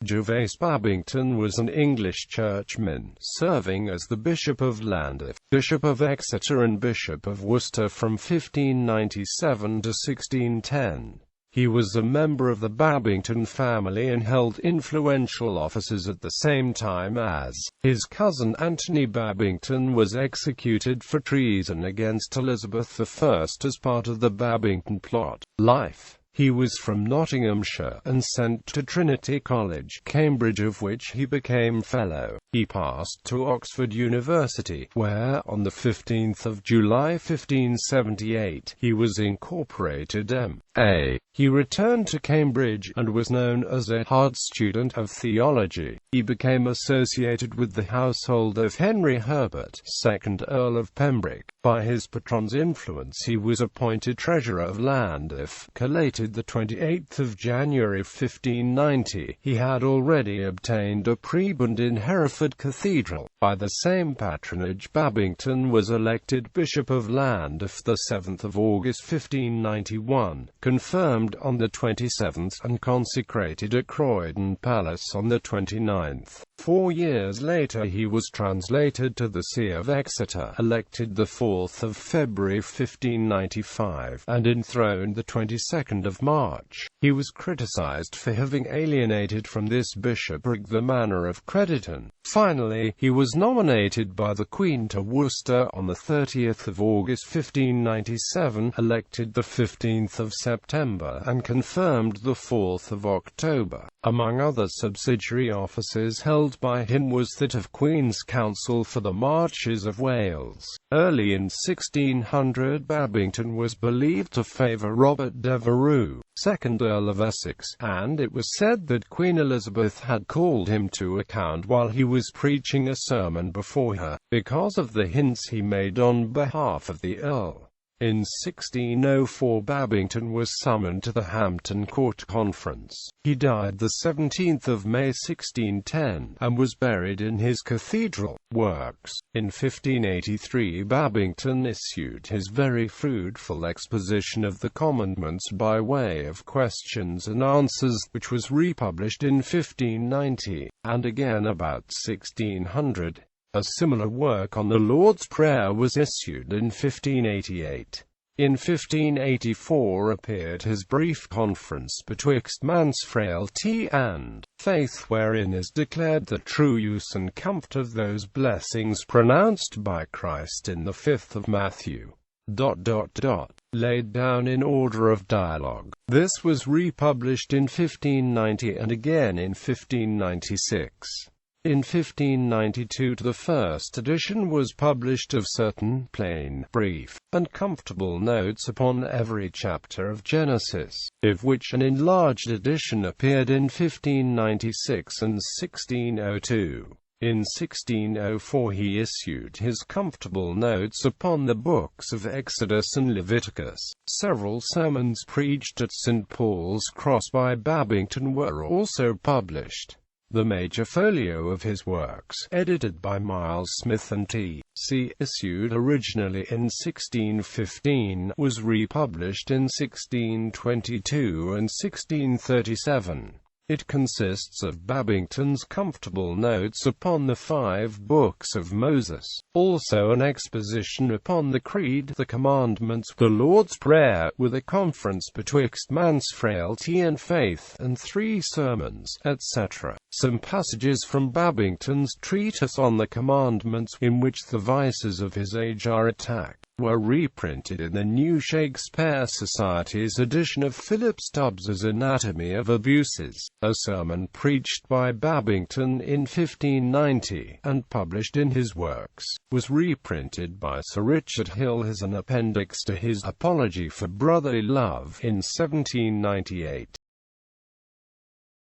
Gervase Babington was an English churchman, serving as the Bishop of Llandaff, Bishop of Exeter and Bishop of Worcester from 1597 to 1610. He was a member of the Babington family and held influential offices at the same time as his cousin Anthony Babington was executed for treason against Elizabeth I as part of the Babington Plot. Life. He was from Nottinghamshire and sent to Trinity College, Cambridge, of which he became Fellow. He passed to Oxford University, where, on the 15th of July 1578, he was incorporated M.A. He returned to Cambridge, and was known as a hard student of theology. He became associated with the household of Henry Herbert, 2nd Earl of Pembroke. By his patron's influence he was appointed Treasurer of Llandaff, collated the 28th of January 1590. He had already obtained a prebend in Hereford Cathedral. By the same patronage Babington was elected Bishop of Llandaff the 7th of August 1591, confirmed on the 27th, and consecrated at Croydon Palace on the 29th. 4 years later he was translated to the See of Exeter, elected the 4th of February 1595, and enthroned the 22nd of March. He was criticized for having alienated from this bishopric the manor of Crediton. Finally, he was nominated by the Queen to Worcester on the 30th of August 1597, elected the 15th of September, and confirmed the 4th of October. Among other subsidiary offices held by him was that of Queen's Counsel for the Marches of Wales. Early in 1600 Babington was believed to favour Robert Devereux, 2nd Earl of Essex, and it was said that Queen Elizabeth had called him to account while he was preaching a sermon before her, because of the hints he made on behalf of the Earl. In 1604 Babington was summoned to the Hampton Court Conference. He died the 17th of May 1610, and was buried in his cathedral. Works. In 1583 Babington issued his very fruitful exposition of the commandments by way of questions and answers, which was republished in 1590, and again about 1600. A similar work on the Lord's Prayer was issued in 1588. In 1584 appeared his brief Conference betwixt man's frailty and faith, wherein is declared the true use and comfort of those blessings pronounced by Christ in the 5th of Matthew. Laid down in order of dialogue. This was republished in 1590 and again in 1596. In 1592 the first edition was published of certain plain, brief, and comfortable notes upon every chapter of Genesis, of which an enlarged edition appeared in 1596 and 1602. In 1604 he issued his comfortable notes upon the books of Exodus and Leviticus. Several sermons preached at St. Paul's Cross by Babington were also published. The major folio of his works, edited by Miles Smith and T.C., issued originally in 1615, was republished in 1622 and 1637. It consists of Babington's comfortable notes upon the 5 books of Moses, also an exposition upon the Creed, the Commandments, the Lord's Prayer, with a conference betwixt man's frailty and faith, and 3 sermons, etc. Some passages from Babington's treatise on the Commandments, in which the vices of his age are attacked, were reprinted in the New Shakespeare Society's edition of Philip Stubbs's Anatomy of Abuses. A sermon preached by Babington in 1590, and published in his works, was reprinted by Sir Richard Hill as an appendix to his Apology for Brotherly Love in 1798.